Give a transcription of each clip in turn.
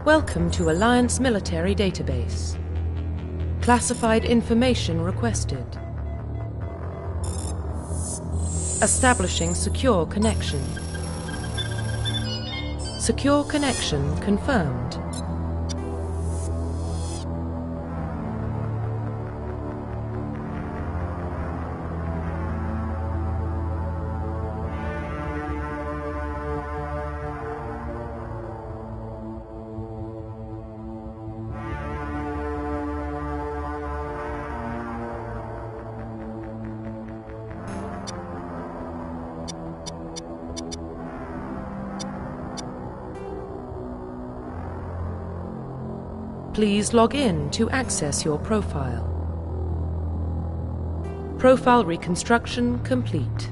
Welcome to Alliance Military Database. Classified information requested. Establishing secure connection. Secure connection confirmed. Please log in to access your profile. Profile reconstruction complete.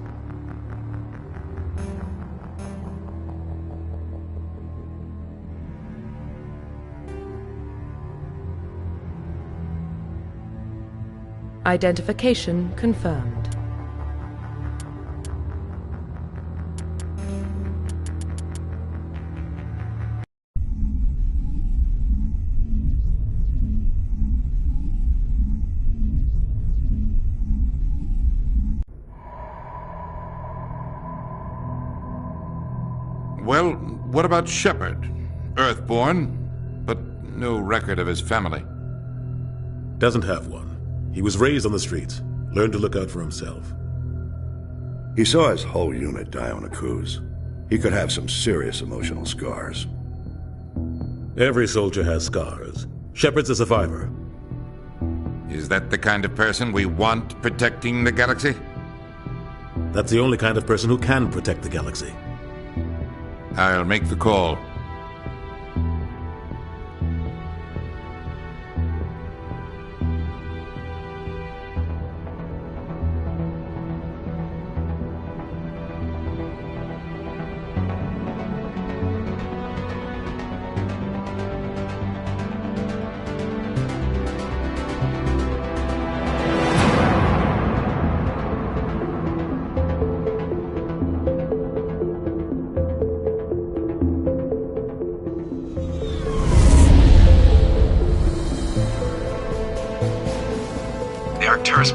Identification confirmed. Well, what about Shepard? Earthborn, but no record of his family. Doesn't have one. He was raised on the streets, learned to look out for himself. He saw his whole unit die on a cruise. He could have some serious emotional scars. Every soldier has scars. Shepard's a survivor. Is that the kind of person we want protecting the galaxy? That's the only kind of person who can protect the galaxy. I'll make the call.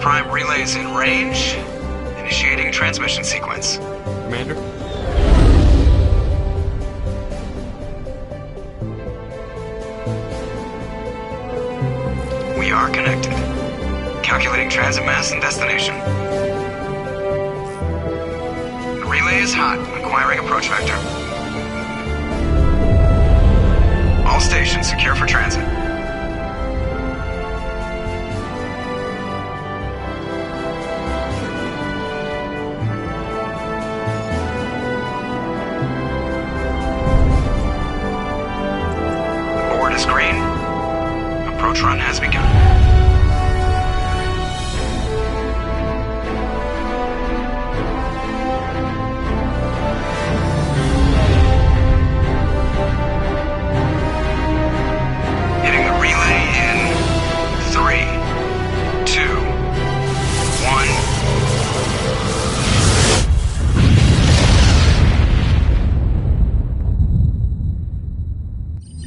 Prime relays in range. Initiating transmission sequence. Commander? We are connected. Calculating transit mass and destination. The relay is hot. Acquiring approach vector. All stations secure for transit. Approach run has begun. Hitting the relay in 3, 2,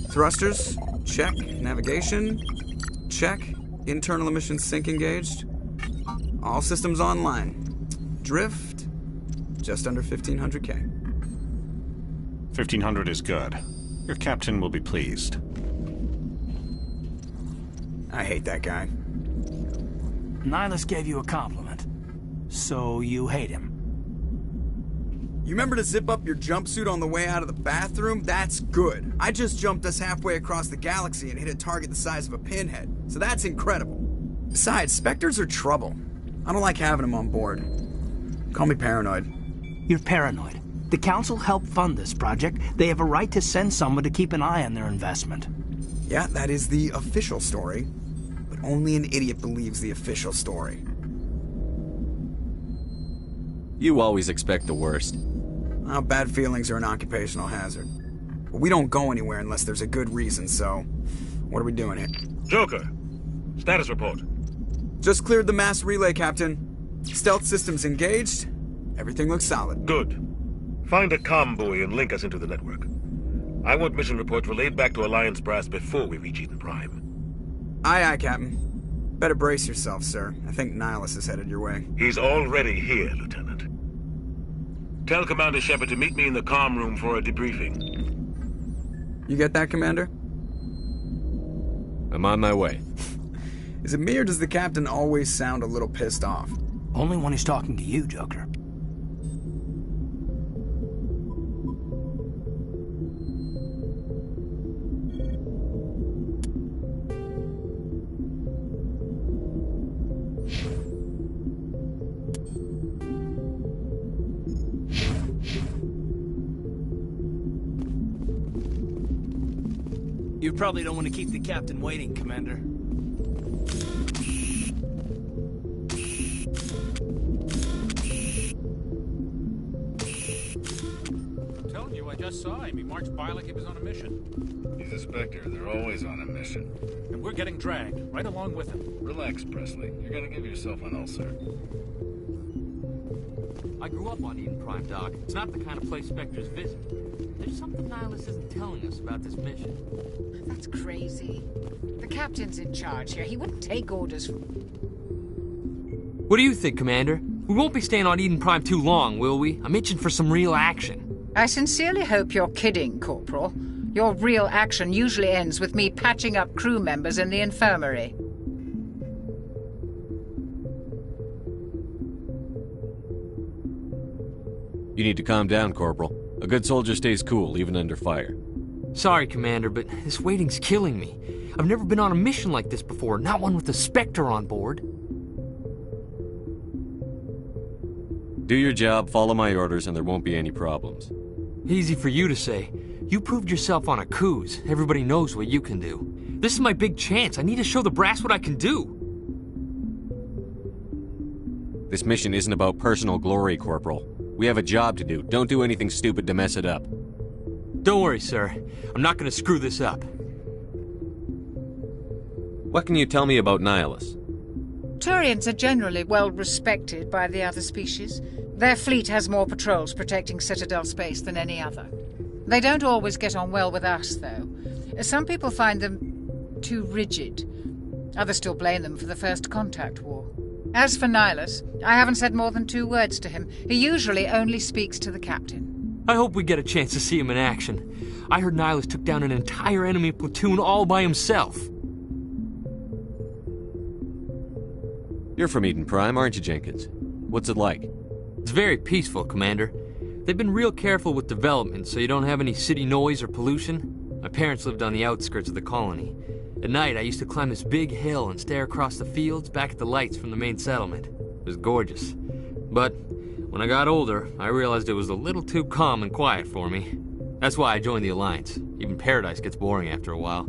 1. Thrusters. Check. Navigation. Check. Internal emission sync engaged. All systems online. Drift. Just under 1500K. 1500 is good. Your captain will be pleased. I hate that guy. Nihilus gave you a compliment. So you hate him. You remember to zip up your jumpsuit on the way out of the bathroom? That's good. I just jumped us halfway across the galaxy and hit a target the size of a pinhead, so that's incredible. Besides, Spectres are trouble. I don't like having them on board. Call me paranoid. You're paranoid. The Council helped fund this project. They have a right to send someone to keep an eye on their investment. Yeah, that is the official story. But only an idiot believes the official story. You always expect the worst. Well, bad feelings are an occupational hazard. But we don't go anywhere unless there's a good reason, so... What are we doing here? Joker, status report. Just cleared the mass relay, Captain. Stealth systems engaged. Everything looks solid. Good. Find a comm buoy and link us into the network. I want mission reports relayed back to Alliance Brass before we reach Eden Prime. Aye, aye, Captain. Better brace yourself, sir. I think Nihilus is headed your way. He's already here, Lieutenant. Tell Commander Shepard to meet me in the comm room for a debriefing. You get that, Commander? I'm on my way. Is it me or does the Captain always sound a little pissed off? Only when he's talking to you, Joker. You probably don't want to keep the captain waiting, Commander. I'm telling you, I just saw him. He marched by like he was on a mission. He's a Spectre. They're always on a mission. And we're getting dragged, right along with him. Relax, Presley. You're gonna give yourself an ulcer. I grew up on Eden Prime, Doc. It's not the kind of place Spectres visit. There's something Nihilus isn't telling us about this mission. That's crazy. The captain's in charge here. He wouldn't take orders from... What do you think, Commander? We won't be staying on Eden Prime too long, will we? I'm itching for some real action. I sincerely hope you're kidding, Corporal. Your real action usually ends with me patching up crew members in the infirmary. You need to calm down, Corporal. A good soldier stays cool, even under fire. Sorry, Commander, but this waiting's killing me. I've never been on a mission like this before, not one with a Spectre on board. Do your job, follow my orders, and there won't be any problems. Easy for you to say. You proved yourself on a cruise. Everybody knows what you can do. This is my big chance. I need to show the brass what I can do. This mission isn't about personal glory, Corporal. We have a job to do. Don't do anything stupid to mess it up. Don't worry, sir. I'm not gonna screw this up. What can you tell me about Nihilus? Turians are generally well respected by the other species. Their fleet has more patrols protecting Citadel space than any other. They don't always get on well with us, though. Some people find them too rigid. Others still blame them for the First Contact War. As for Nihilus, I haven't said more than 2 words to him. He usually only speaks to the captain. I hope we get a chance to see him in action. I heard Nihilus took down an entire enemy platoon all by himself. You're from Eden Prime, aren't you, Jenkins? What's it like? It's very peaceful, Commander. They've been real careful with development, so you don't have any city noise or pollution. My parents lived on the outskirts of the colony. At night, I used to climb this big hill and stare across the fields back at the lights from the main settlement. It was gorgeous. But when I got older, I realized it was a little too calm and quiet for me. That's why I joined the Alliance. Even Paradise gets boring after a while.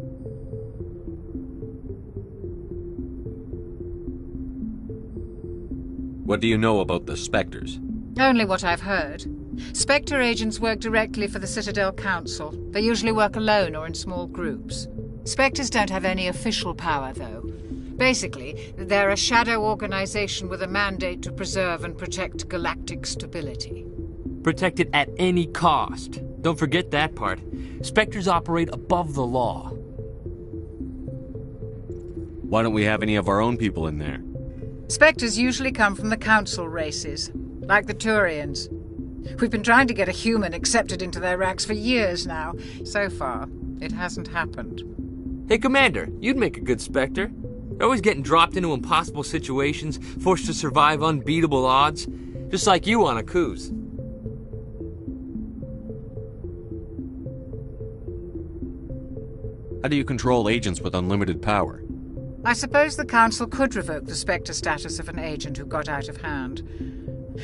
What do you know about the Spectres? Only what I've heard. Spectre agents work directly for the Citadel Council. They usually work alone or in small groups. Spectres don't have any official power, though. Basically, they're a shadow organization with a mandate to preserve and protect galactic stability. Protect it at any cost. Don't forget that part. Spectres operate above the law. Why don't we have any of our own people in there? Spectres usually come from the Council races, like the Turians. We've been trying to get a human accepted into their ranks for years now. So far, it hasn't happened. Hey, Commander, you'd make a good Spectre. You're always getting dropped into impossible situations, forced to survive unbeatable odds, just like you on a cruise. How do you control agents with unlimited power? I suppose the Council could revoke the Spectre status of an agent who got out of hand.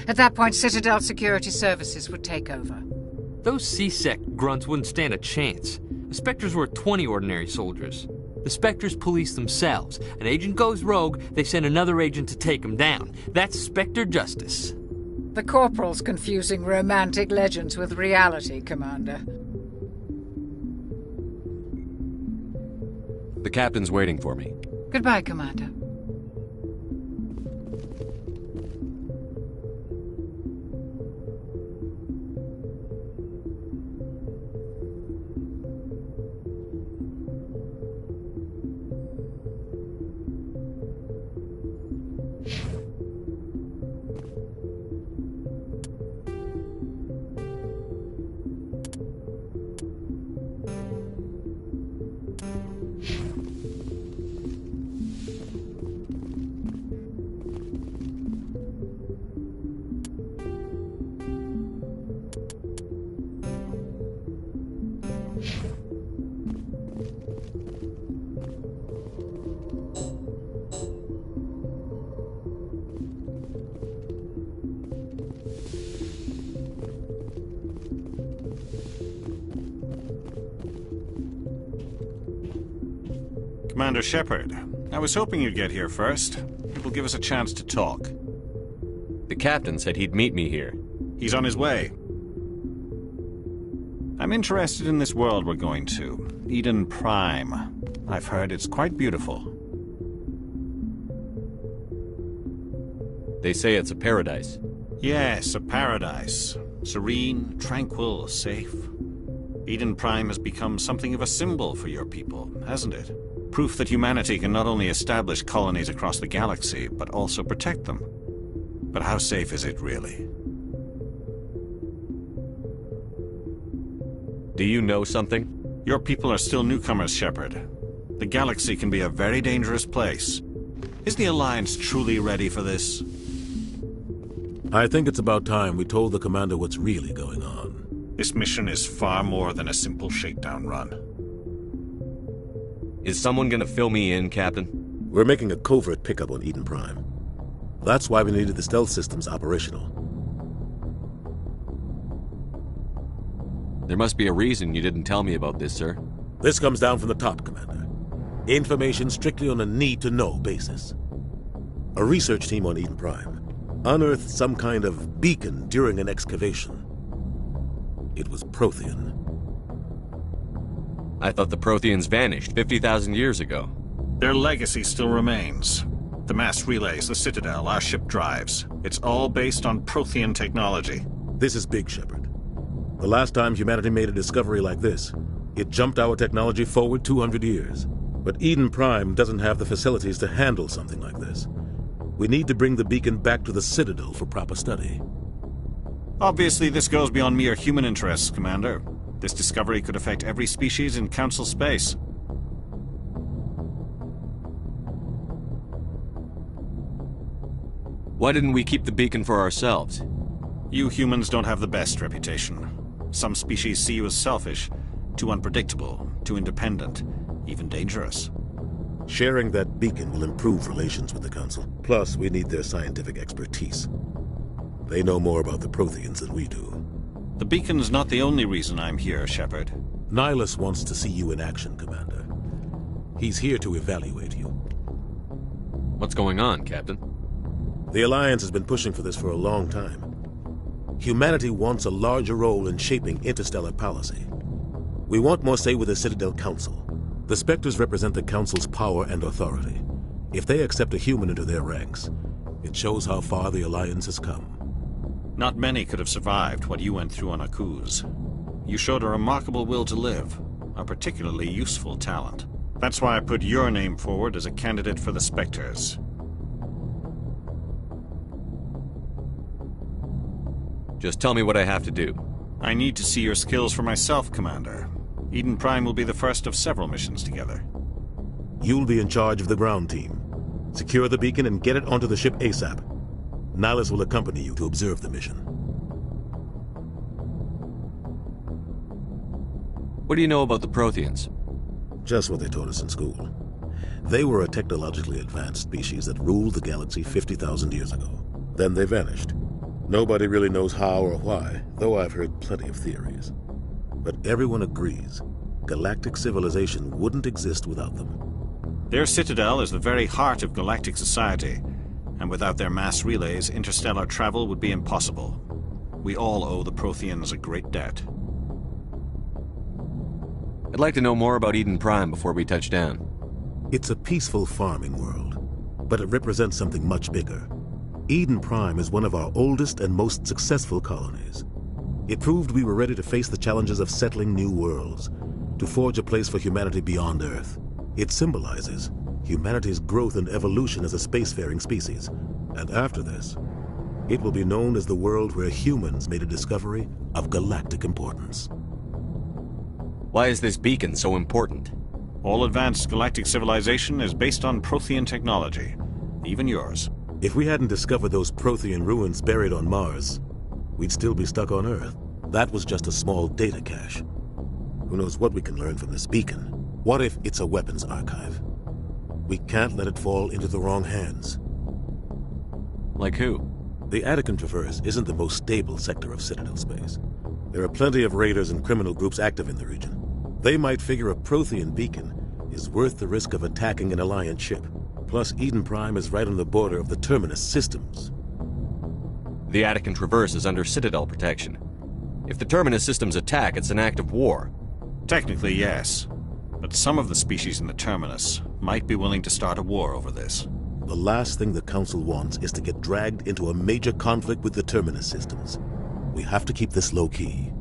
At that point, Citadel Security Services would take over. Those C-Sec grunts wouldn't stand a chance. The Spectres were 20 ordinary soldiers. The Spectres police themselves. An agent goes rogue, they send another agent to take him down. That's Spectre justice. The Corporal's confusing romantic legends with reality, Commander. The captain's waiting for me. Goodbye, Commander. Commander Shepard, I was hoping you'd get here first. It will give us a chance to talk. The captain said he'd meet me here. He's on his way. I'm interested in this world we're going to, Eden Prime. I've heard it's quite beautiful. They say it's a paradise. Yes, a paradise. Serene, tranquil, safe. Eden Prime has become something of a symbol for your people, hasn't it? Proof that humanity can not only establish colonies across the galaxy, but also protect them. But how safe is it, really? Do you know something? Your people are still newcomers, Shepard. The galaxy can be a very dangerous place. Is the Alliance truly ready for this? I think it's about time we told the commander what's really going on. This mission is far more than a simple shakedown run. Is someone gonna fill me in, Captain? We're making a covert pickup on Eden Prime. That's why we needed the stealth systems operational. There must be a reason you didn't tell me about this, sir. This comes down from the top, Commander. Information strictly on a need-to-know basis. A research team on Eden Prime unearthed some kind of beacon during an excavation. It was Prothean. I thought the Protheans vanished 50,000 years ago. Their legacy still remains. The mass relays, the Citadel, our ship drives. It's all based on Prothean technology. This is big, Shepard. The last time humanity made a discovery like this, it jumped our technology forward 200 years. But Eden Prime doesn't have the facilities to handle something like this. We need to bring the beacon back to the Citadel for proper study. Obviously, this goes beyond mere human interests, Commander. This discovery could affect every species in Council space. Why didn't we keep the beacon for ourselves? You humans don't have the best reputation. Some species see you as selfish, too unpredictable, too independent, even dangerous. Sharing that beacon will improve relations with the Council. Plus, we need their scientific expertise. They know more about the Protheans than we do. The beacon's not the only reason I'm here, Shepard. Nihilus wants to see you in action, Commander. He's here to evaluate you. What's going on, Captain? The Alliance has been pushing for this for a long time. Humanity wants a larger role in shaping interstellar policy. We want more say with the Citadel Council. The Spectres represent the Council's power and authority. If they accept a human into their ranks, it shows how far the Alliance has come. Not many could have survived what you went through on Akuz. You showed a remarkable will to live, a particularly useful talent. That's why I put your name forward as a candidate for the Spectres. Just tell me what I have to do. I need to see your skills for myself, Commander. Eden Prime will be the first of several missions together. You'll be in charge of the ground team. Secure the beacon and get it onto the ship ASAP. Nihilus will accompany you to observe the mission. What do you know about the Protheans? Just what they taught us in school. They were a technologically advanced species that ruled the galaxy 50,000 years ago. Then they vanished. Nobody really knows how or why, though I've heard plenty of theories. But everyone agrees, galactic civilization wouldn't exist without them. Their citadel is the very heart of galactic society, and without their mass relays, interstellar travel would be impossible. We all owe the Protheans a great debt. I'd like to know more about Eden Prime before we touch down. It's a peaceful farming world, but it represents something much bigger. Eden Prime is one of our oldest and most successful colonies. It proved we were ready to face the challenges of settling new worlds, to forge a place for humanity beyond Earth. It symbolizes humanity's growth and evolution as a spacefaring species. And after this, it will be known as the world where humans made a discovery of galactic importance. Why is this beacon so important? All advanced galactic civilization is based on Prothean technology, even yours. If we hadn't discovered those Prothean ruins buried on Mars, we'd still be stuck on Earth. That was just a small data cache. Who knows what we can learn from this beacon? What if it's a weapons archive? We can't let it fall into the wrong hands. Like who? The Attican Traverse isn't the most stable sector of Citadel space. There are plenty of raiders and criminal groups active in the region. They might figure a Prothean beacon is worth the risk of attacking an Alliance ship. Plus, Eden Prime is right on the border of the Terminus systems. The Attican Traverse is under Citadel protection. If the Terminus systems attack, it's an act of war. Technically, yes. But some of the species in the Terminus might be willing to start a war over this. The last thing the Council wants is to get dragged into a major conflict with the Terminus systems. We have to keep this low-key.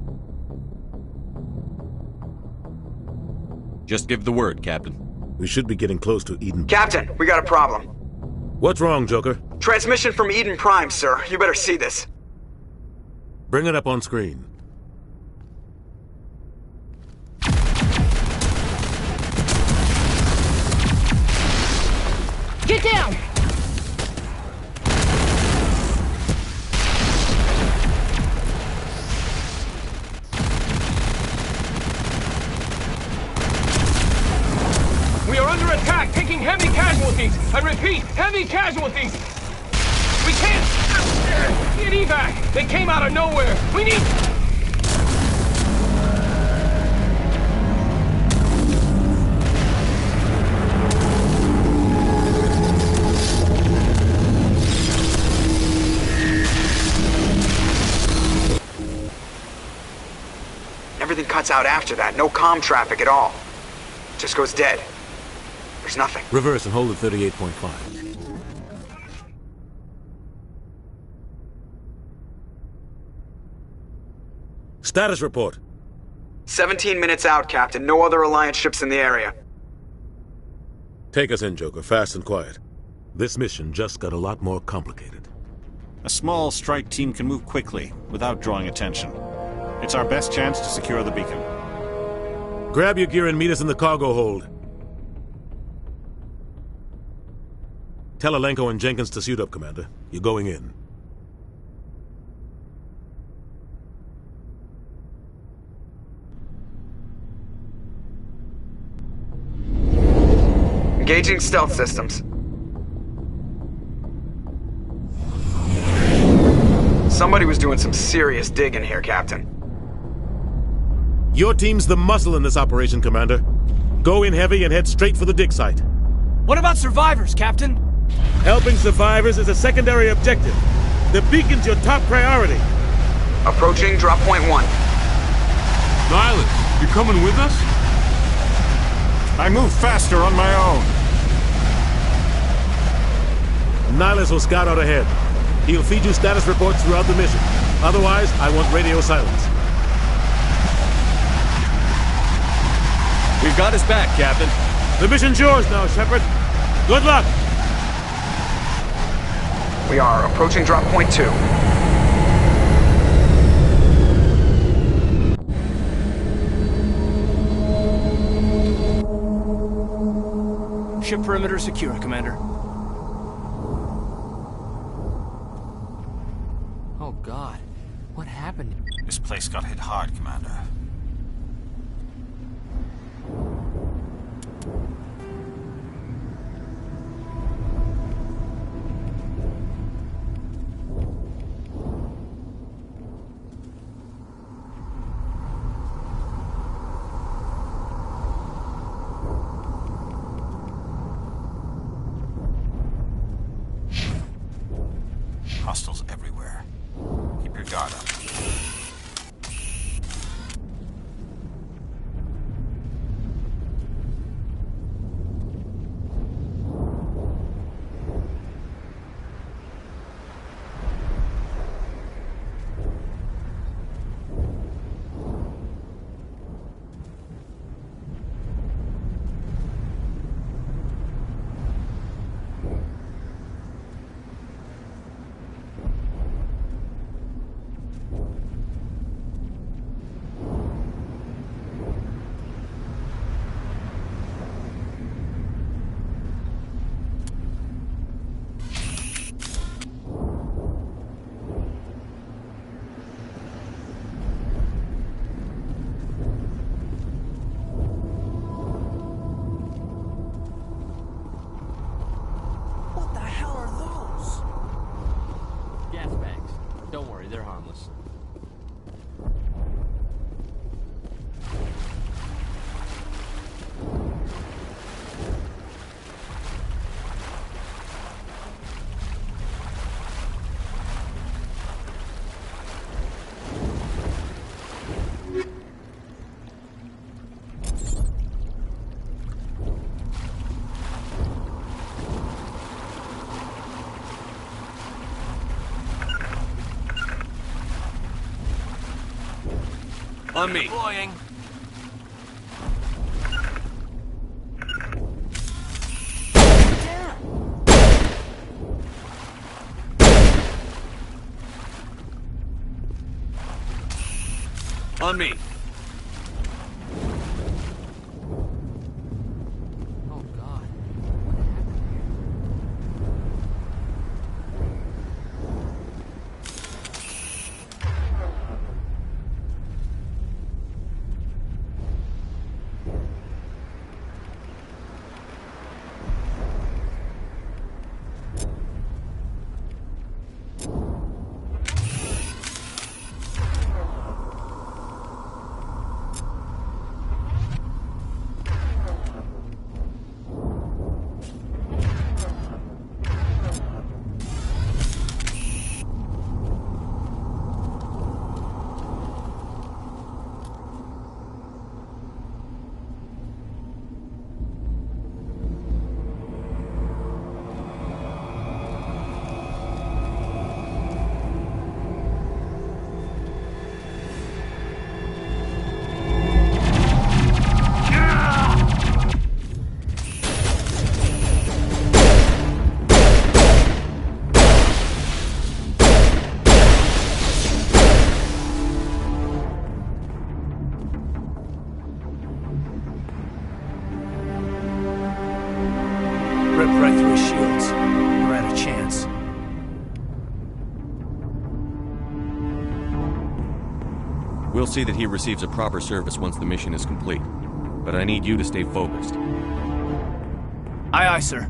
Just give the word, Captain. We should be getting close to Eden. Captain, we got a problem. What's wrong, Joker? Transmission from Eden Prime, sir. You better see this. Bring it up on screen. Get down! We are under attack, taking heavy casualties. I repeat, heavy casualties. We can't get evac. They came out of nowhere. We need... Everything cuts out after that. No comm traffic at all. Just goes dead. There's nothing. Reverse and hold at 38.5. Status report. 17 minutes out, Captain. No other Alliance ships in the area. Take us in, Joker. Fast and quiet. This mission just got a lot more complicated. A small strike team can move quickly, without drawing attention. It's our best chance to secure the beacon. Grab your gear and meet us in the cargo hold. Tell Alenko and Jenkins to suit up, Commander. You're going in. Engaging stealth systems. Somebody was doing some serious digging here, Captain. Your team's the muscle in this operation, Commander. Go in heavy and head straight for the dig site. What about survivors, Captain? Helping survivors is a secondary objective. The beacon's your top priority. Approaching drop point 1. Nihilus, you coming with us? I move faster on my own. Nihilus will scout out ahead. He'll feed you status reports throughout the mission. Otherwise, I want radio silence. We've got his back, Captain. The mission's yours now, Shepard. Good luck! We are approaching drop point 2. Ship perimeter secure, Commander. Oh, God. What happened? This place got hit hard, Commander. Hostiles everywhere. Keep your guard up. On me. Deploying. On me. Oh, God. Ripped right through his shields. Never had a chance. We'll see that he receives a proper service once the mission is complete. But I need you to stay focused. Aye, aye, sir.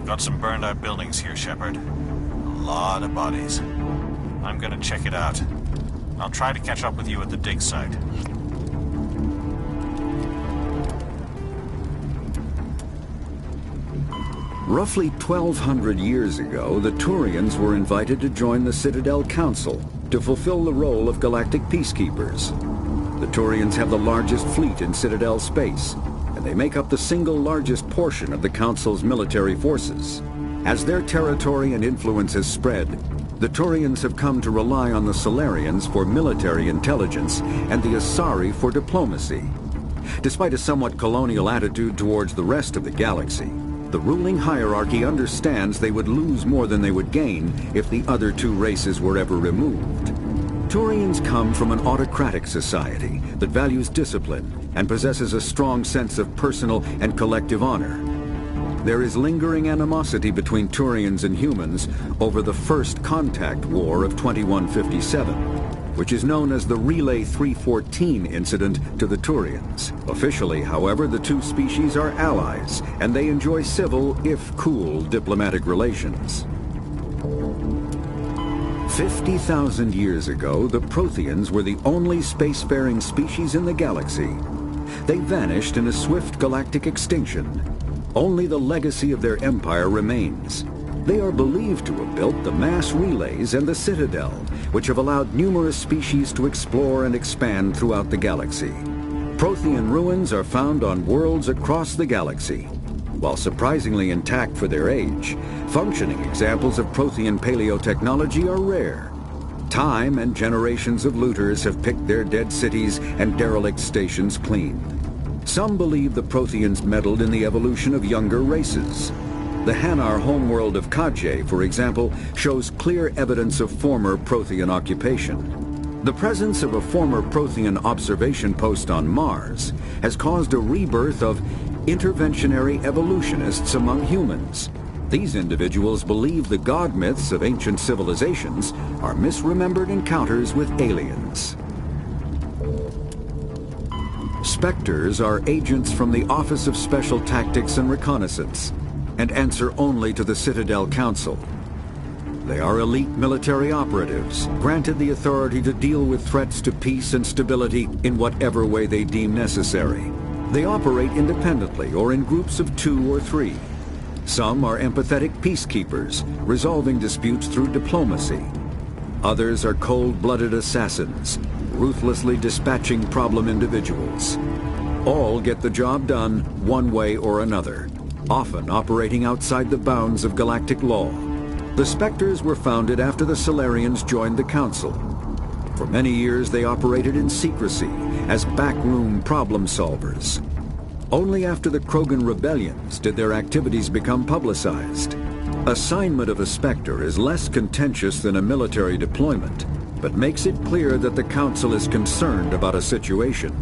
Got some burned out buildings here, Shepard. A lot of bodies. I'm gonna check it out. I'll try to catch up with you at the dig site. Roughly 1,200 years ago, the Turians were invited to join the Citadel Council to fulfill the role of galactic peacekeepers. The Turians have the largest fleet in Citadel space, and they make up the single largest portion of the Council's military forces. As their territory and influence has spread, the Turians have come to rely on the Solarians for military intelligence and the Asari for diplomacy. Despite a somewhat colonial attitude towards the rest of the galaxy, the ruling hierarchy understands they would lose more than they would gain if the other two races were ever removed. Turians come from an autocratic society that values discipline and possesses a strong sense of personal and collective honor. There is lingering animosity between Turians and humans over the First Contact War of 2157, which is known as the Relay 314 incident to the Turians. Officially, however, the two species are allies, and they enjoy civil, if cool, diplomatic relations. 50,000 years ago, the Protheans were the only spacefaring species in the galaxy. They vanished in a swift galactic extinction. Only the legacy of their empire remains. They are believed to have built the mass relays and the Citadel, which have allowed numerous species to explore and expand throughout the galaxy. Prothean ruins are found on worlds across the galaxy. While surprisingly intact for their age, functioning examples of Prothean paleotechnology are rare. Time and generations of looters have picked their dead cities and derelict stations clean. Some believe the Protheans meddled in the evolution of younger races. The Hanar homeworld of Kajay, for example, shows clear evidence of former Prothean occupation. The presence of a former Prothean observation post on Mars has caused a rebirth of interventionary evolutionists among humans. These individuals believe the god myths of ancient civilizations are misremembered encounters with aliens. Spectres are agents from the Office of Special Tactics and Reconnaissance, and answer only to the Citadel Council. They are elite military operatives, granted the authority to deal with threats to peace and stability in whatever way they deem necessary. They operate independently or in groups of 2 or 3. Some are empathetic peacekeepers, resolving disputes through diplomacy. Others are cold-blooded assassins, ruthlessly dispatching problem individuals. All get the job done one way or another, often operating outside the bounds of galactic law. The Spectres were founded after the Solarians joined the Council. For many years they operated in secrecy as backroom problem solvers. Only after the Krogan rebellions did their activities become publicized. Assignment of a Spectre is less contentious than a military deployment, but makes it clear that the Council is concerned about a situation.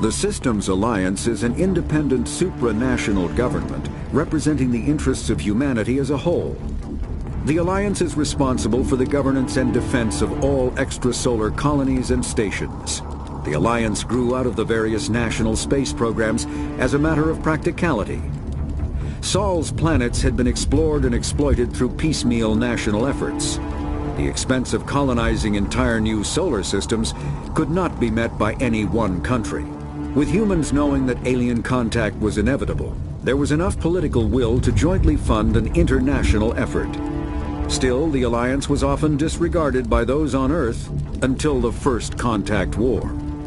The Systems Alliance is an independent supranational government representing the interests of humanity as a whole. The Alliance is responsible for the governance and defense of all extrasolar colonies and stations. The Alliance grew out of the various national space programs as a matter of practicality. Sol's planets had been explored and exploited through piecemeal national efforts. The expense of colonizing entire new solar systems could not be met by any one country. With humans knowing that alien contact was inevitable, there was enough political will to jointly fund an international effort. Still, the Alliance was often disregarded by those on Earth until the First Contact War.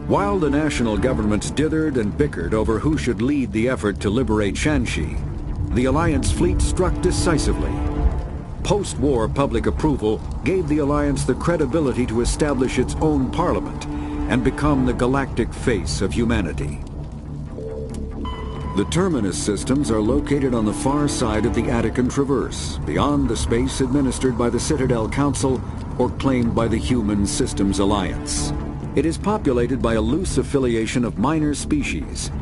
While the national governments dithered and bickered over who should lead the effort to liberate Shanxi, the Alliance fleet struck decisively. Post-war public approval gave the Alliance the credibility to establish its own parliament and become the galactic face of humanity. The Terminus systems are located on the far side of the Attican Traverse, beyond the space administered by the Citadel Council or claimed by the Human Systems Alliance. It is populated by a loose affiliation of minor species,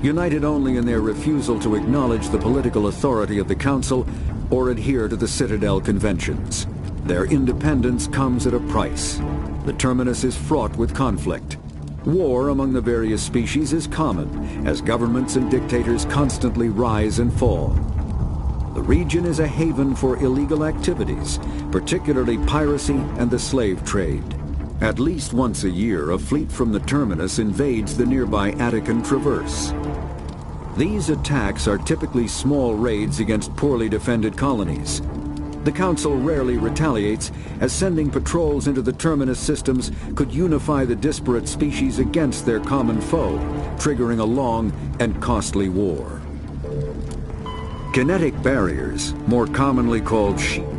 united only in their refusal to acknowledge the political authority of the Council or adhere to the Citadel Conventions. Their independence comes at a price. The Terminus is fraught with conflict. War among the various species is common, as governments and dictators constantly rise and fall. The region is a haven for illegal activities, particularly piracy and the slave trade. At least once a year, a fleet from the Terminus invades the nearby Attican Traverse. These attacks are typically small raids against poorly defended colonies. The Council rarely retaliates, as sending patrols into the Terminus systems could unify the disparate species against their common foe, triggering a long and costly war. Kinetic barriers, more commonly called shields,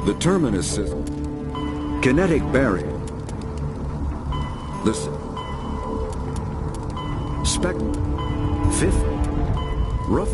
The terminus system. Kinetic barrier. The spec. Fifth. Rough.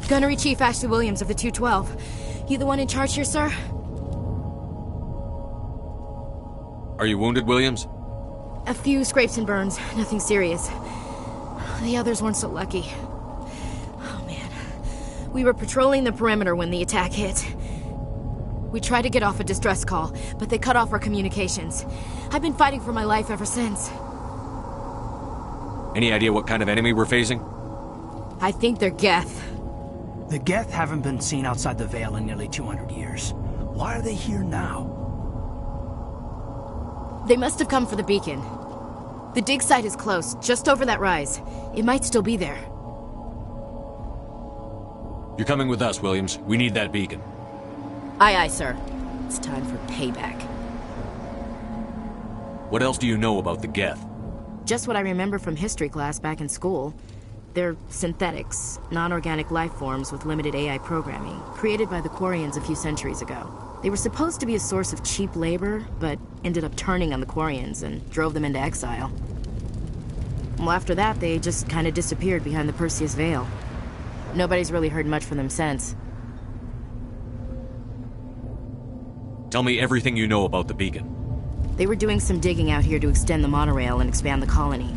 Gunnery Chief Ashley Williams of the 212. You the one in charge here, sir? Are you wounded, Williams? A few scrapes and burns, nothing serious. The others weren't so lucky. Oh man. We were patrolling the perimeter when the attack hit. We tried to get off a distress call, but they cut off our communications. I've been fighting for my life ever since. Any idea what kind of enemy we're facing? I think they're Geth. The Geth haven't been seen outside the Veil in nearly 200 years. Why are they here now? They must have come for the beacon. The dig site is close, just over that rise. It might still be there. You're coming with us, Williams. We need that beacon. Aye, aye, sir. It's time for payback. What else do you know about the Geth? Just what I remember from history class back in school. They're synthetics, non-organic life forms with limited AI programming, created by the Quarians a few centuries ago. They were supposed to be a source of cheap labor, but ended up turning on the Quarians and drove them into exile. Well, after that, they just kind of disappeared behind the Perseus Veil. Nobody's really heard much from them since. Tell me everything you know about the beacon. They were doing some digging out here to extend the monorail and expand the colony.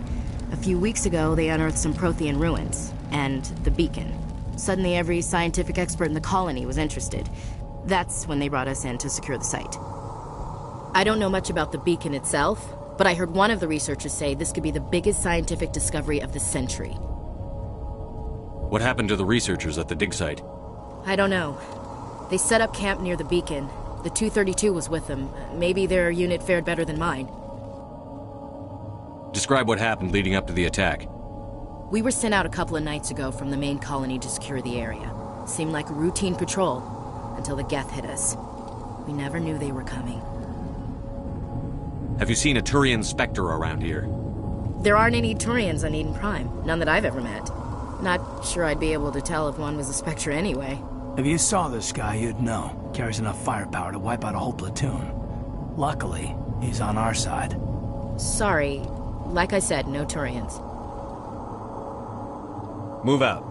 A few weeks ago, they unearthed some Prothean ruins, and the beacon. Suddenly, every scientific expert in the colony was interested. That's when they brought us in to secure the site. I don't know much about the beacon itself, but I heard one of the researchers say this could be the biggest scientific discovery of the century. What happened to the researchers at the dig site? I don't know. They set up camp near the beacon. The 232 was with them. Maybe their unit fared better than mine. Describe what happened leading up to the attack. We were sent out a couple of nights ago from the main colony to secure the area. Seemed like a routine patrol, until the Geth hit us. We never knew they were coming. Have you seen a Turian Spectre around here? There aren't any Turians on Eden Prime. None that I've ever met. Not sure I'd be able to tell if one was a Spectre anyway. If you saw this guy, you'd know. Carries enough firepower to wipe out a whole platoon. Luckily, he's on our side. Sorry. Like I said, no Turians. Move out.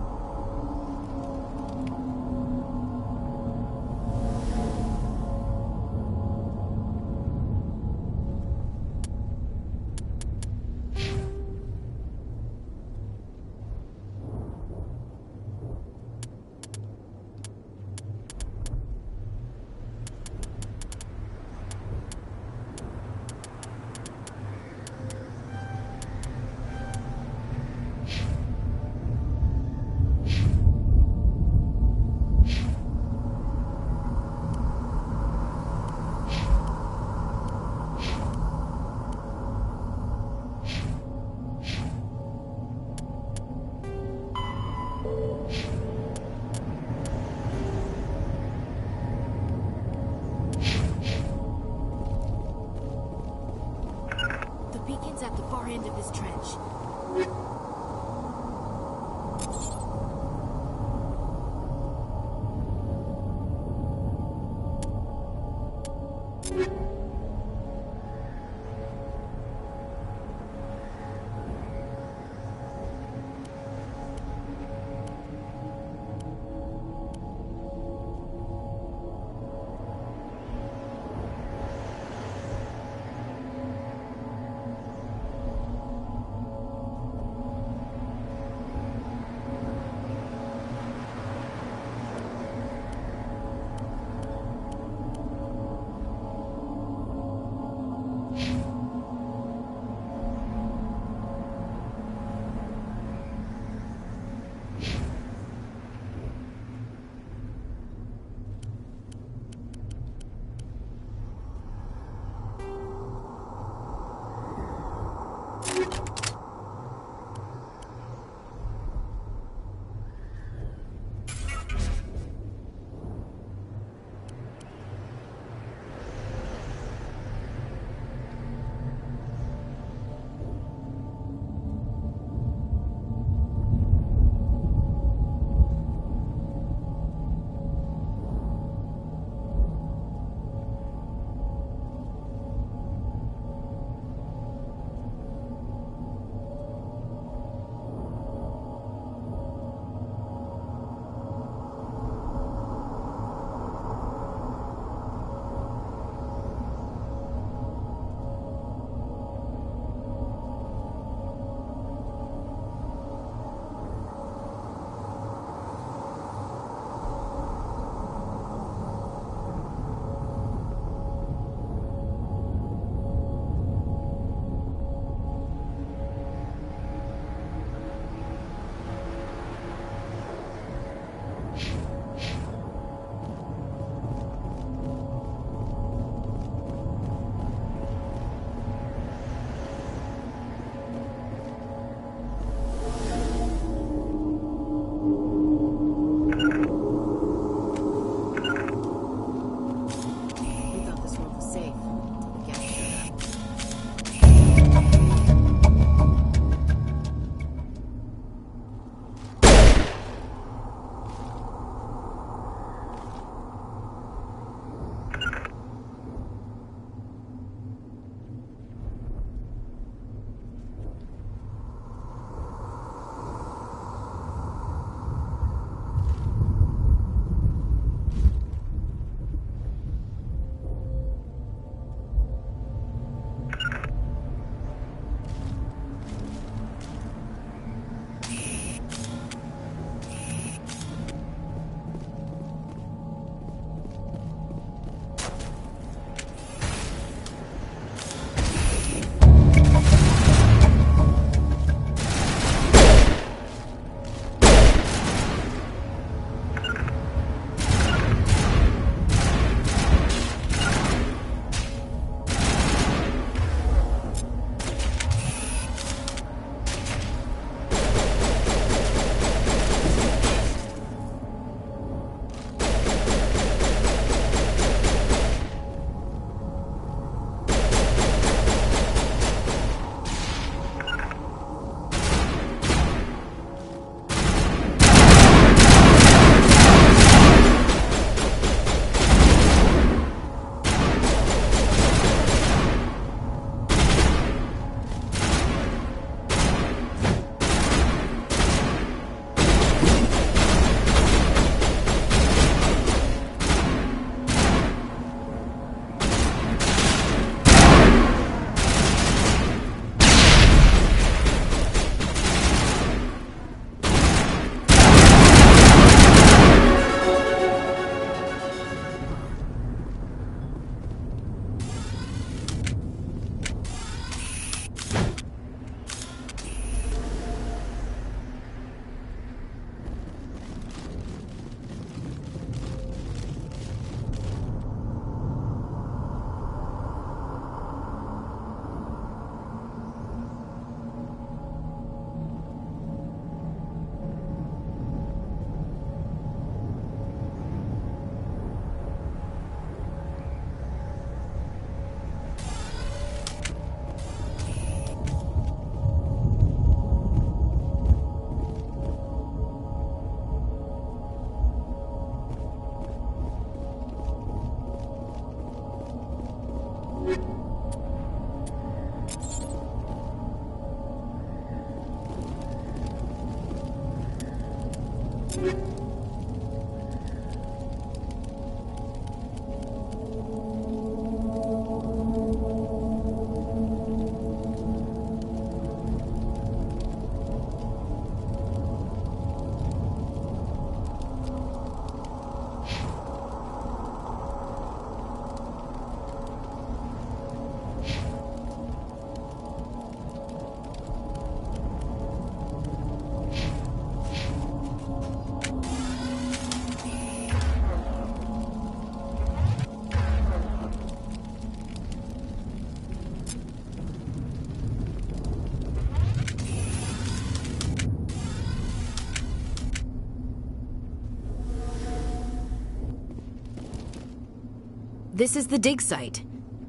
This is the dig site.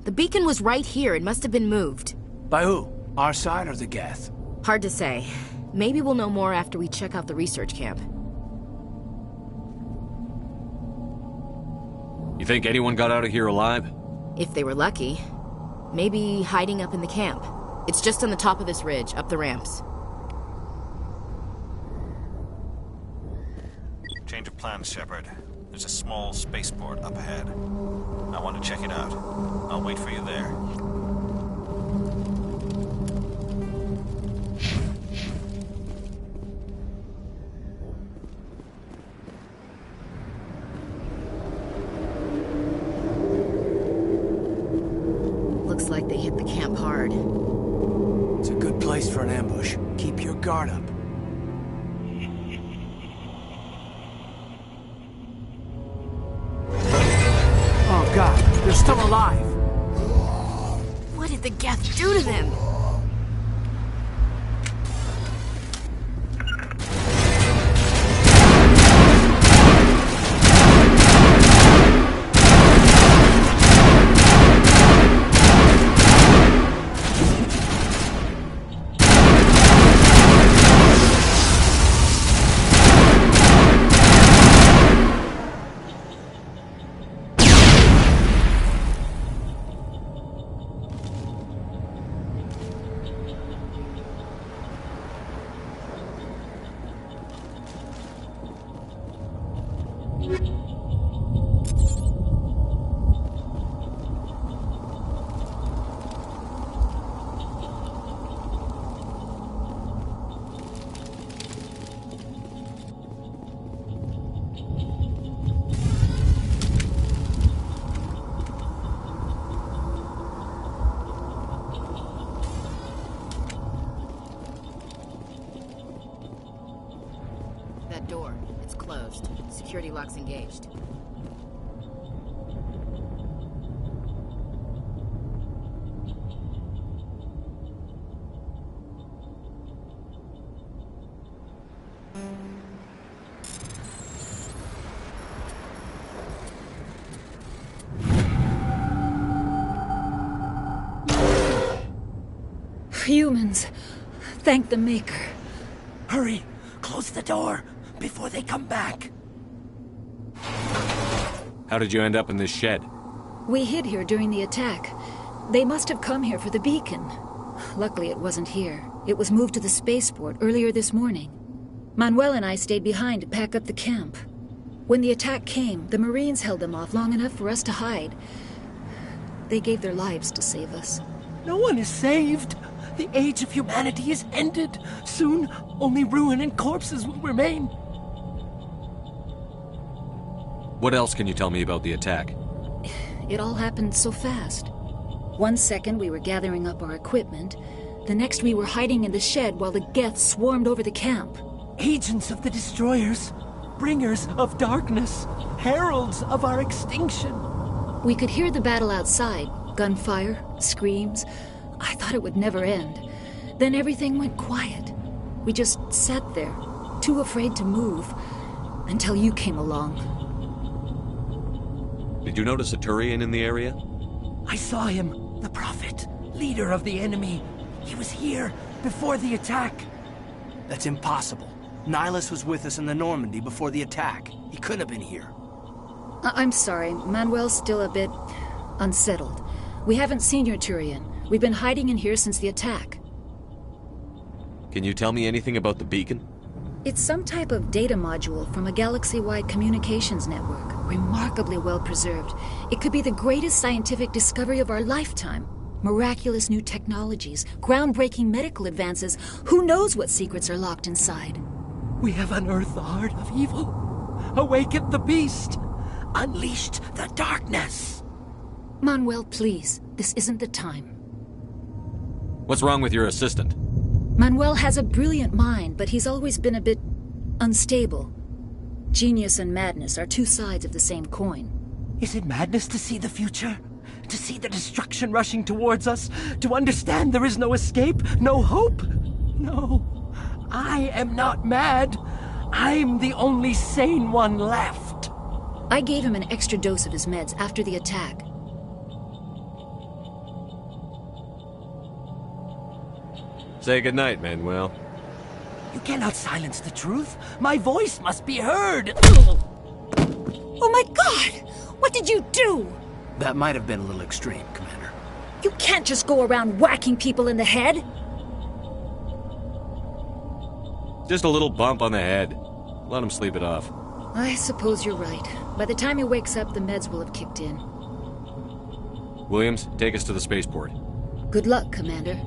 The beacon was right here. It must have been moved. By who? Our side or the Geth? Hard to say. Maybe we'll know more after we check out the research camp. You think anyone got out of here alive? If they were lucky. Maybe hiding up in the camp. It's just on the top of this ridge, up the ramps. Change of plans, Shepard. There's a small spaceport up ahead. I want to check it out. I'll wait for you there. Looks like they hit the camp hard. It's a good place for an ambush. Keep your guard up. Oh God, they're still alive! What did the Geth do to them? That door, it's closed. Security lock's engaged. Humans. Thank the Maker. Hurry! Close the door before they come back. How did you end up in this shed? We hid here during the attack. They must have come here for the beacon. Luckily it wasn't here. It was moved to the spaceport earlier this morning. Manuel and I stayed behind to pack up the camp. When the attack came, the Marines held them off long enough for us to hide. They gave their lives to save us. No one is saved. The age of humanity is ended. Soon, only ruin and corpses will remain. What else can you tell me about the attack? It all happened so fast. 1 second we were gathering up our equipment. The next we were hiding in the shed while the Geth swarmed over the camp. Agents of the destroyers. Bringers of darkness. Heralds of our extinction. We could hear the battle outside. Gunfire, screams. I thought it would never end. Then everything went quiet. We just sat there, too afraid to move, until you came along. Did you notice a Turian in the area? I saw him, the Prophet, leader of the enemy. He was here before the attack. That's impossible. Nihilus was with us in the Normandy before the attack. He couldn't have been here. I'm sorry, Manuel's still a bit unsettled. We haven't seen your Turian. We've been hiding in here since the attack. Can you tell me anything about the beacon? It's some type of data module from a galaxy-wide communications network, remarkably well preserved. It could be the greatest scientific discovery of our lifetime. Miraculous new technologies, groundbreaking medical advances. Who knows what secrets are locked inside? We have unearthed the heart of evil, awakened the beast, unleashed the darkness. Manuel, please, this isn't the time. What's wrong with your assistant? Manuel has a brilliant mind, but he's always been a bit unstable. Genius and madness are two sides of the same coin. Is it madness to see the future? To see the destruction rushing towards us? To understand there is no escape, no hope? No, I am not mad. I'm the only sane one left. I gave him an extra dose of his meds after the attack. Say goodnight, Manuel. You cannot silence the truth. My voice must be heard. Oh my God! What did you do? That might have been a little extreme, Commander. You can't just go around whacking people in the head. Just a little bump on the head. Let him sleep it off. I suppose you're right. By the time he wakes up, the meds will have kicked in. Williams, take us to the spaceport. Good luck, Commander.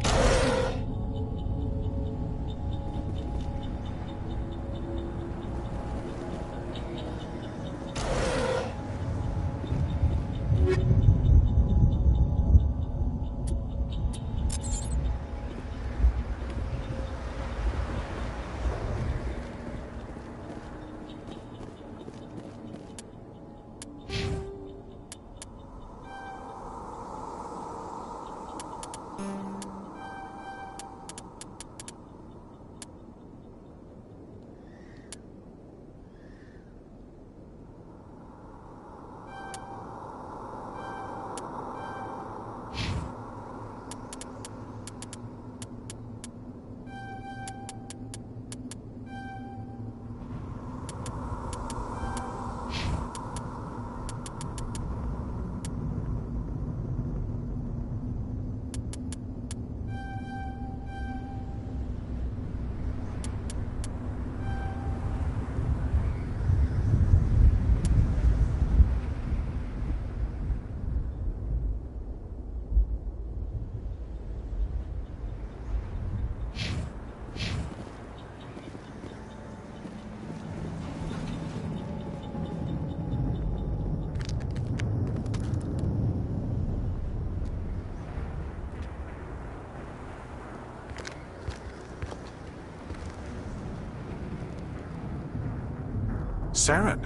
Saren.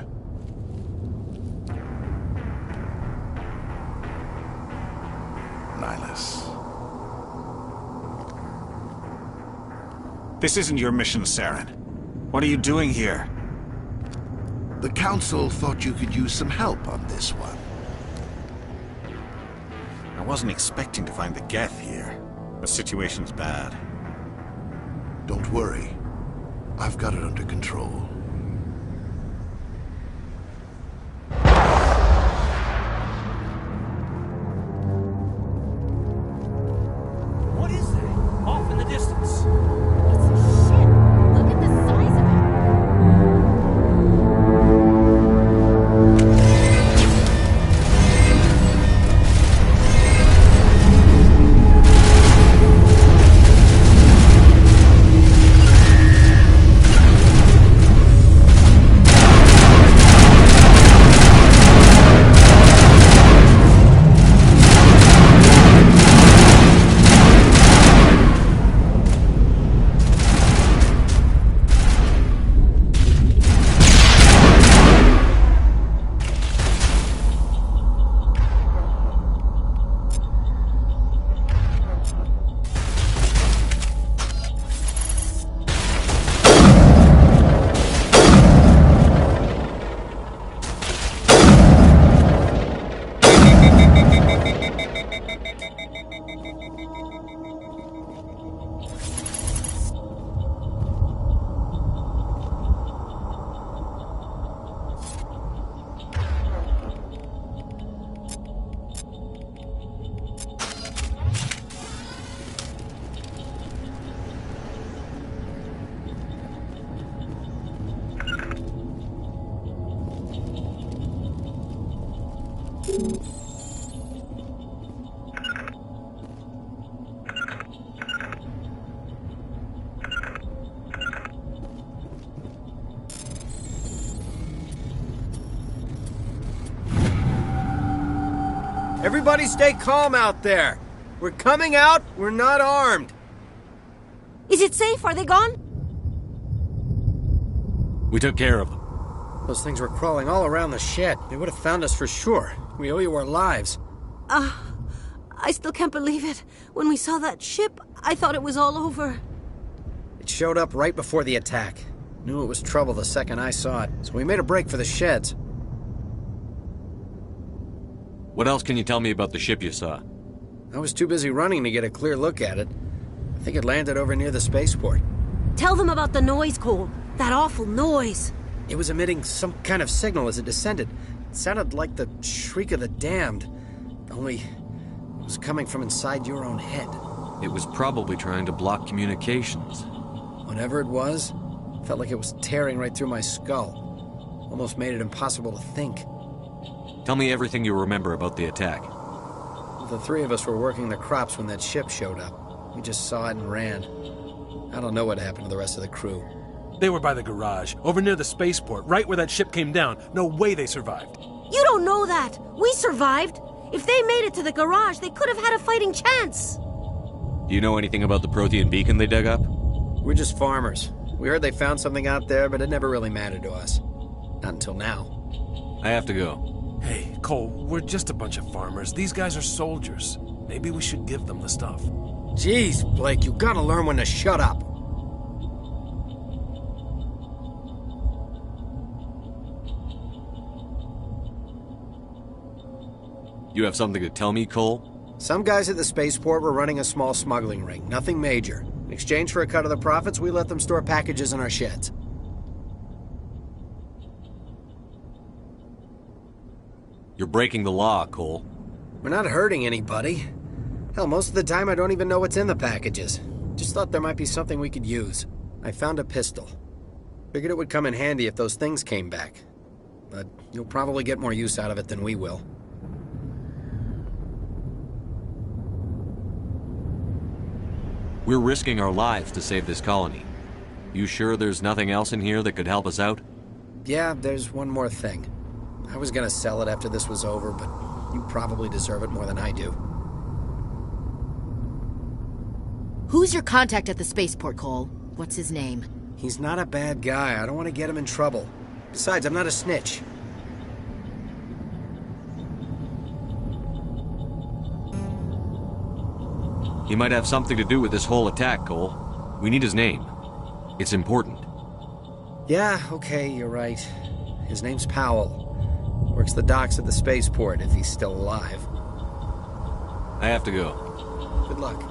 Nihilus. This isn't your mission, Saren. What are you doing here? The Council thought you could use some help on this one. I wasn't expecting to find the Geth here. The situation's bad. Don't worry. I've got it under control. What is that? Off in the distance. Everybody stay calm out there. We're coming out, we're not armed. Is it safe? Are they gone? We took care of them. Those things were crawling all around the shed. They would have found us for sure. We owe you our lives. I still can't believe it. When we saw that ship, I thought it was all over. It showed up right before the attack. Knew it was trouble the second I saw it, so we made a break for the sheds. What else can you tell me about the ship you saw? I was too busy running to get a clear look at it. I think it landed over near the spaceport. Tell them about the noise, Cole. That awful noise. It was emitting some kind of signal as it descended. It sounded like the shriek of the damned. Only it was coming from inside your own head. It was probably trying to block communications. Whatever it was, felt like it was tearing right through my skull. Almost made it impossible to think. Tell me everything you remember about the attack. The three of us were working the crops when that ship showed up. We just saw it and ran. I don't know what happened to the rest of the crew. They were by the garage, over near the spaceport, right where that ship came down. No way they survived. You don't know that. We survived. If they made it to the garage, they could have had a fighting chance. Do you know anything about the Prothean beacon they dug up? We're just farmers. We heard they found something out there, but it never really mattered to us. Not until now. I have to go. Hey, Cole, we're just a bunch of farmers. These guys are soldiers. Maybe we should give them the stuff. Jeez, Blake, you gotta learn when to shut up. You have something to tell me, Cole? Some guys at the spaceport were running a small smuggling ring. Nothing major. In exchange for a cut of the profits, we let them store packages in our sheds. You're breaking the law, Cole. We're not hurting anybody. Hell, most of the time I don't even know what's in the packages. Just thought there might be something we could use. I found a pistol. Figured it would come in handy if those things came back. But you'll probably get more use out of it than we will. We're risking our lives to save this colony. You sure there's nothing else in here that could help us out? Yeah, there's one more thing. I was gonna sell it after this was over, but you probably deserve it more than I do. Who's your contact at the spaceport, Cole? What's his name? He's not a bad guy. I don't want to get him in trouble. Besides, I'm not a snitch. He might have something to do with this whole attack, Cole. We need his name. It's important. Yeah, okay, you're right. His name's Powell. Works the docks at the spaceport, if he's still alive. I have to go. Good luck.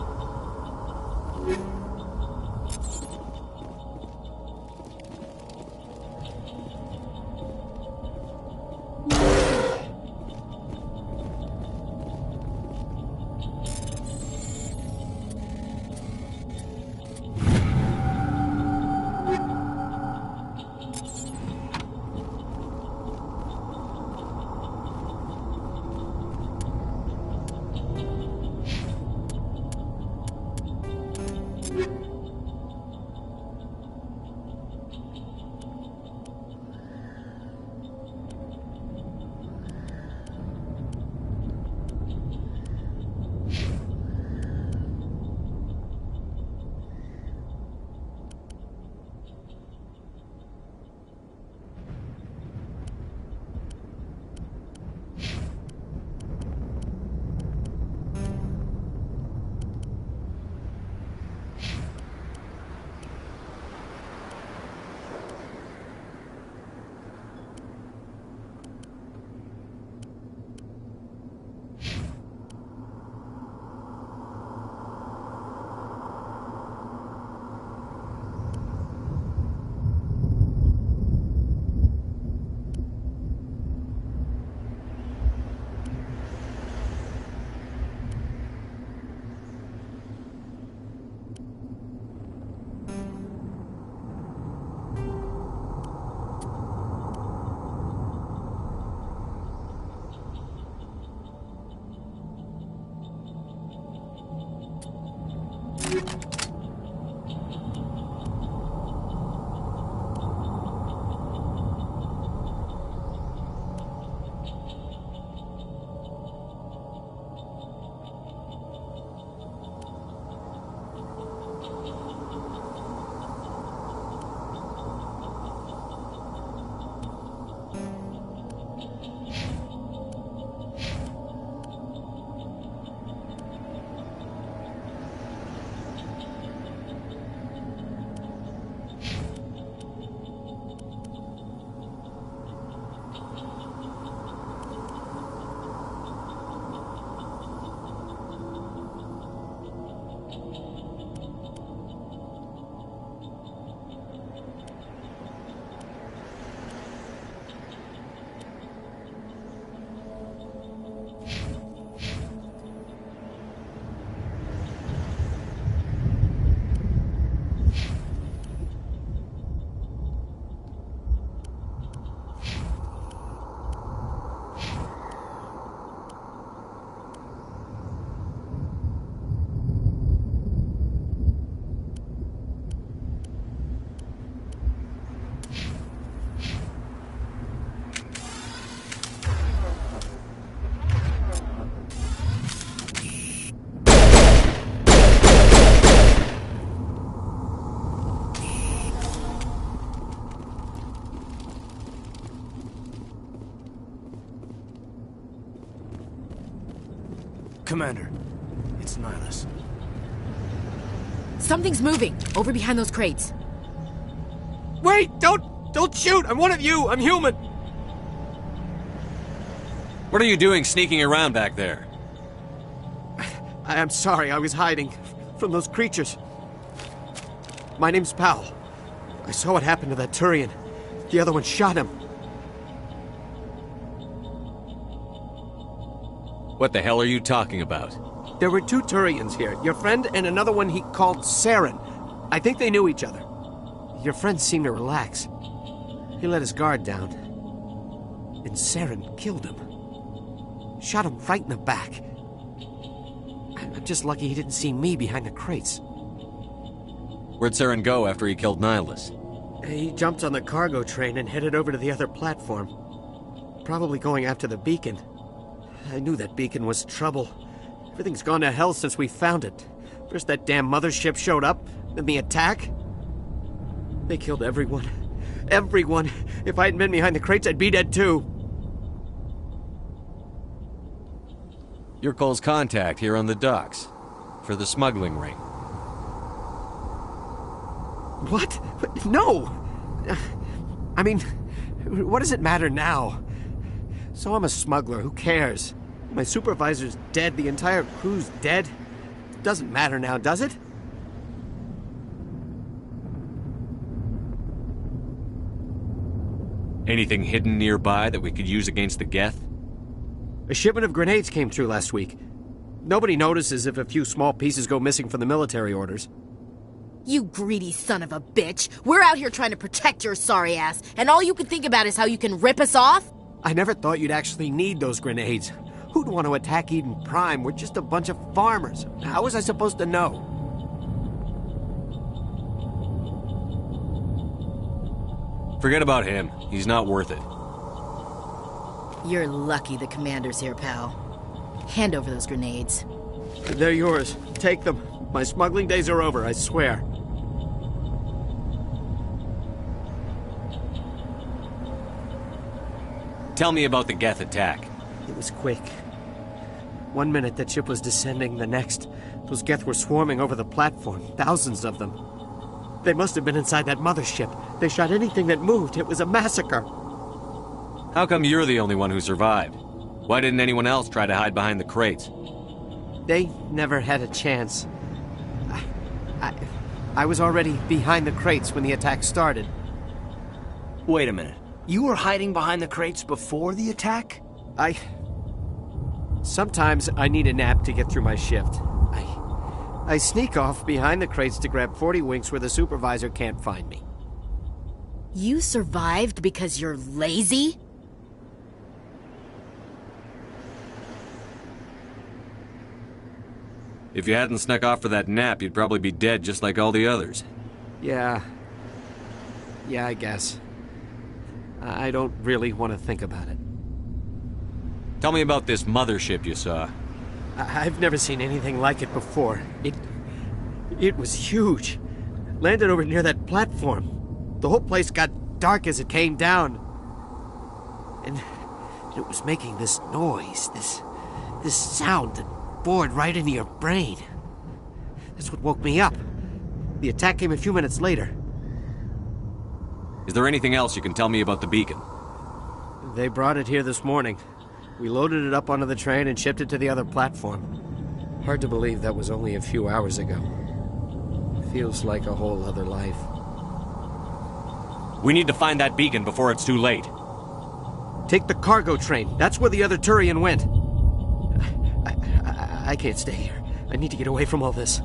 Commander, it's Nihilus. Something's moving, over behind those crates. Wait! Don't shoot! I'm one of you! I'm human! What are you doing sneaking around back there? I'm sorry, I was hiding from those creatures. My name's Powell. I saw what happened to that Turian. The other one shot him. What the hell are you talking about? There were 2 Turians here. Your friend and another one he called Saren. I think they knew each other. Your friend seemed to relax. He let his guard down. And Saren killed him. Shot him right in the back. I'm just lucky he didn't see me behind the crates. Where'd Saren go after he killed Nihilus? He jumped on the cargo train and headed over to the other platform. Probably going after the beacon. I knew that beacon was trouble. Everything's gone to hell since we found it. First that damn mothership showed up, then the attack. They killed everyone. Everyone. If I hadn't been behind the crates, I'd be dead too. You're Cole's contact here on the docks. For the smuggling ring. What? No! I mean, what does it matter now? So I'm a smuggler, who cares? My supervisor's dead, the entire crew's dead. It doesn't matter now, does it? Anything hidden nearby that we could use against the Geth? A shipment of grenades came through last week. Nobody notices if a few small pieces go missing from the military orders. You greedy son of a bitch! We're out here trying to protect your sorry ass, and all you can think about is how you can rip us off? I never thought you'd actually need those grenades. Who'd want to attack Eden Prime? We're just a bunch of farmers. How was I supposed to know? Forget about him. He's not worth it. You're lucky the commander's here, pal. Hand over those grenades. They're yours. Take them. My smuggling days are over, I swear. Tell me about the Geth attack. It was quick. 1 minute that ship was descending, the next, those Geth were swarming over the platform. Thousands of them. They must have been inside that mothership. They shot anything that moved. It was a massacre. How come you're the only one who survived? Why didn't anyone else try to hide behind the crates? They never had a chance. I was already behind the crates when the attack started. Wait a minute. You were hiding behind the crates before the attack? Sometimes I need a nap to get through my shift. I sneak off behind the crates to grab 40 winks where the supervisor can't find me. You survived because you're lazy? If you hadn't snuck off for that nap, you'd probably be dead just like all the others. Yeah, I guess. I don't really want to think about it. Tell me about this mothership you saw. I've never seen anything like it before. It was huge. Landed over near that platform. The whole place got dark as it came down. And it was making this noise, this sound that bored right into your brain. That's what woke me up. The attack came a few minutes later. Is there anything else you can tell me about the beacon? They brought it here this morning. We loaded it up onto the train and shipped it to the other platform. Hard to believe that was only a few hours ago. Feels like a whole other life. We need to find that beacon before it's too late. Take the cargo train. That's where the other Turian went. I can't stay here. I need to get away from all this.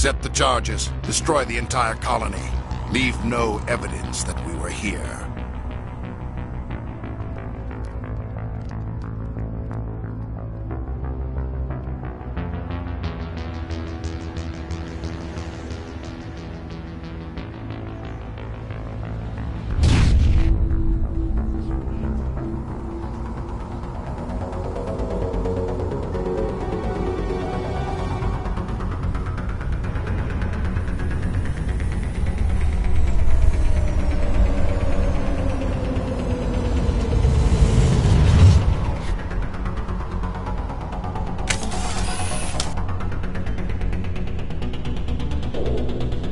Set the charges. Destroy the entire colony. Leave no evidence that we were here.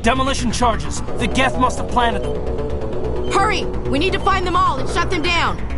Demolition charges. The Geth must have planted them. Hurry! We need to find them all and shut them down.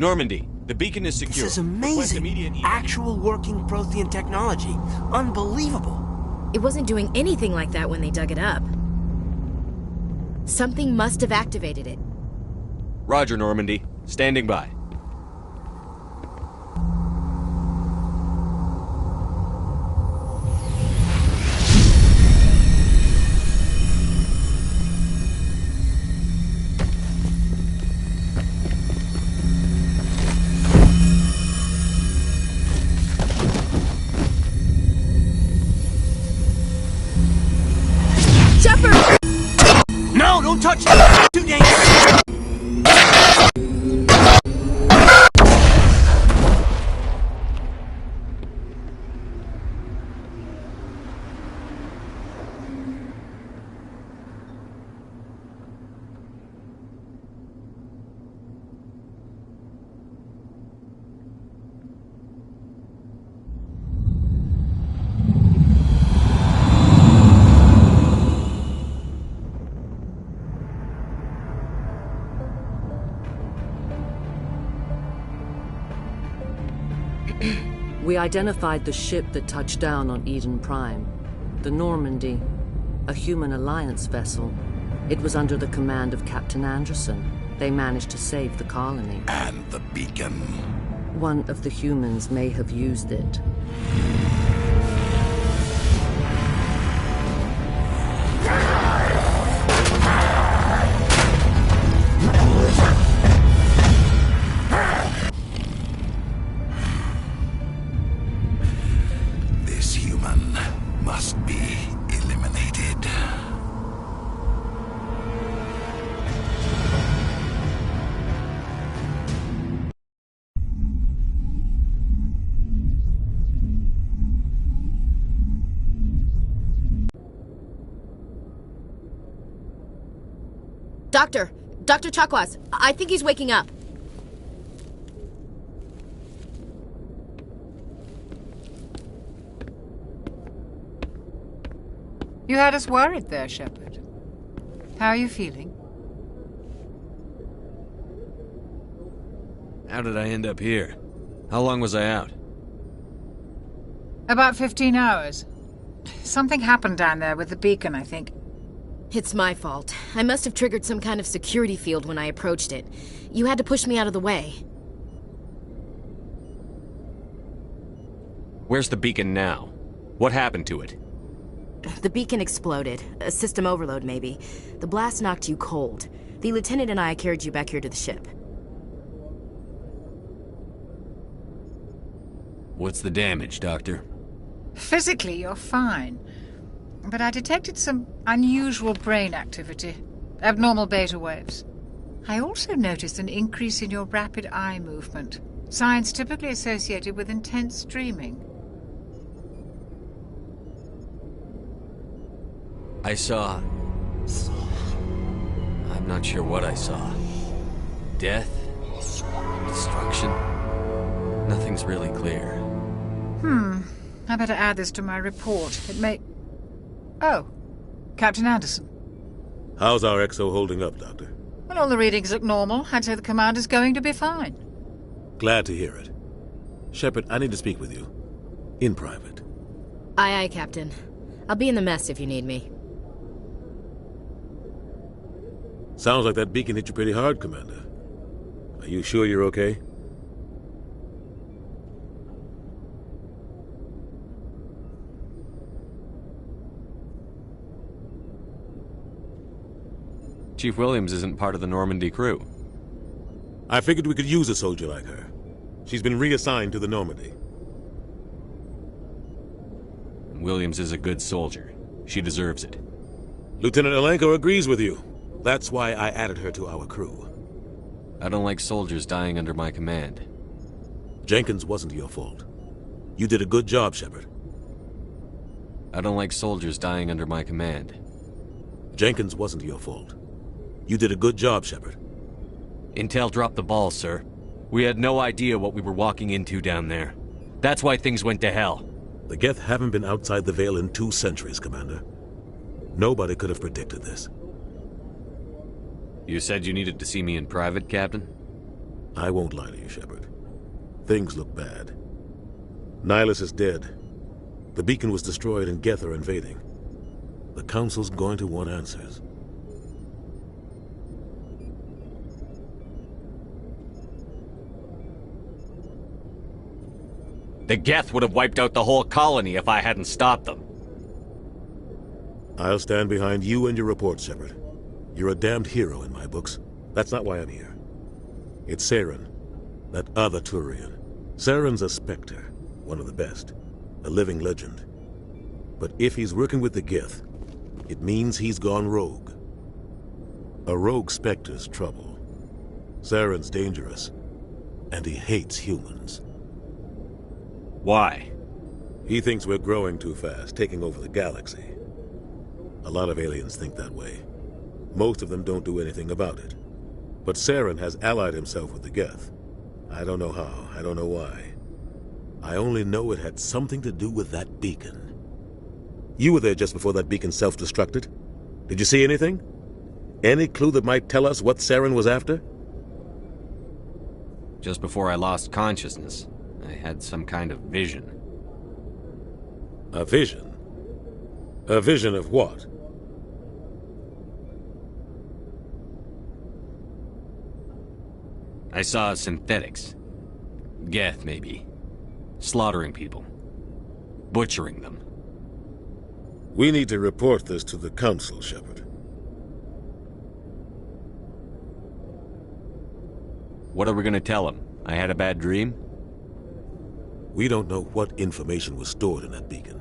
Normandy, The beacon is secure. This is amazing. Actual working Prothean technology. Unbelievable. It wasn't doing anything like that when they dug it up. Something must have activated it. Roger, Normandy. Standing by. No, don't touch it! Too dangerous! We identified the ship that touched down on Eden Prime. The Normandy. A human alliance vessel. It was under the command of Captain Anderson. They managed to save the colony. And the beacon. One of the humans may have used it. This human must be eliminated. Dr. Chakwas, I think he's waking up. You had us worried there, Shepard. How are you feeling? How did I end up here? How long was I out? About 15 hours. Something happened down there with the beacon, I think. It's my fault. I must have triggered some kind of security field when I approached it. You had to push me out of the way. Where's the beacon now? What happened to it? The beacon exploded. A system overload, maybe. The blast knocked you cold. The lieutenant and I carried you back here to the ship. What's the damage, Doctor? Physically, you're fine. But I detected some unusual brain activity. Abnormal beta waves. I also noticed an increase in your rapid eye movement. Signs typically associated with intense dreaming. I saw... I'm not sure what I saw. Death? Destruction? Nothing's really clear. I better add this to my report. It may... Oh, Captain Anderson. How's our XO holding up, Doctor? Well, all the readings look normal. I'd say the commander's going to be fine. Glad to hear it. Shepard, I need to speak with you. In private. Aye, Captain. I'll be in the mess if you need me. Sounds like that beacon hit you pretty hard, Commander. Are you sure you're okay? Chief Williams isn't part of the Normandy crew. I figured we could use a soldier like her. She's been reassigned to the Normandy. Williams is a good soldier. She deserves it. Lieutenant Alenko agrees with you. That's why I added her to our crew. I don't like soldiers dying under my command. Jenkins wasn't your fault. You did a good job, Shepard. I don't like soldiers dying under my command. Jenkins wasn't your fault. You did a good job, Shepard. Intel dropped the ball, sir. We had no idea what we were walking into down there. That's why things went to hell. The Geth haven't been outside the Veil in 2 centuries, Commander. Nobody could have predicted this. You said you needed to see me in private, Captain? I won't lie to you, Shepard. Things look bad. Nihilus is dead. The beacon was destroyed and Geth are invading. The Council's going to want answers. The Geth would have wiped out the whole colony if I hadn't stopped them. I'll stand behind you and your report, Shepard. You're a damned hero in my books. That's not why I'm here. It's Saren, that other Turian. Saren's a Spectre, one of the best. A living legend. But if he's working with the Geth, it means he's gone rogue. A rogue Spectre's trouble. Saren's dangerous, and he hates humans. Why? He thinks we're growing too fast, taking over the galaxy. A lot of aliens think that way. Most of them don't do anything about it. But Saren has allied himself with the Geth. I don't know how, I don't know why. I only know it had something to do with that beacon. You were there just before that beacon self-destructed. Did you see anything? Any clue that might tell us what Saren was after? Just before I lost consciousness, I had some kind of vision. A vision? A vision of what? I saw synthetics. Geth, maybe. Slaughtering people. Butchering them. We need to report this to the Council, Shepard. What are we gonna tell them? I had a bad dream? We don't know what information was stored in that beacon.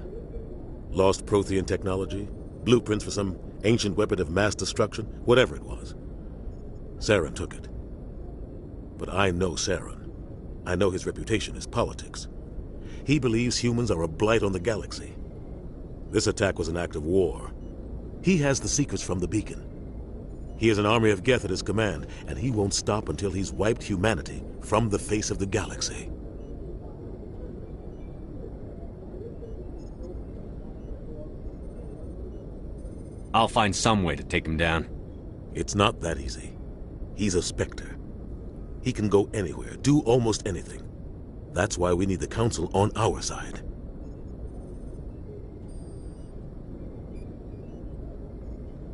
Lost Prothean technology? Blueprints for some ancient weapon of mass destruction? Whatever it was. Saren took it. But I know Saren. I know his reputation is politics. He believes humans are a blight on the galaxy. This attack was an act of war. He has the secrets from the beacon. He has an army of Geth at his command, and he won't stop until he's wiped humanity from the face of the galaxy. I'll find some way to take him down. It's not that easy. He's a Spectre. He can go anywhere, do almost anything. That's why we need the Council on our side.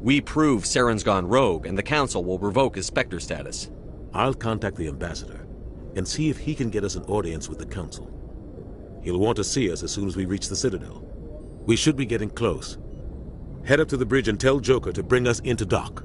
We prove Saren's gone rogue, and the Council will revoke his Spectre status. I'll contact the Ambassador, and see if he can get us an audience with the Council. He'll want to see us as soon as we reach the Citadel. We should be getting close. Head up to the bridge and tell Joker to bring us into dock.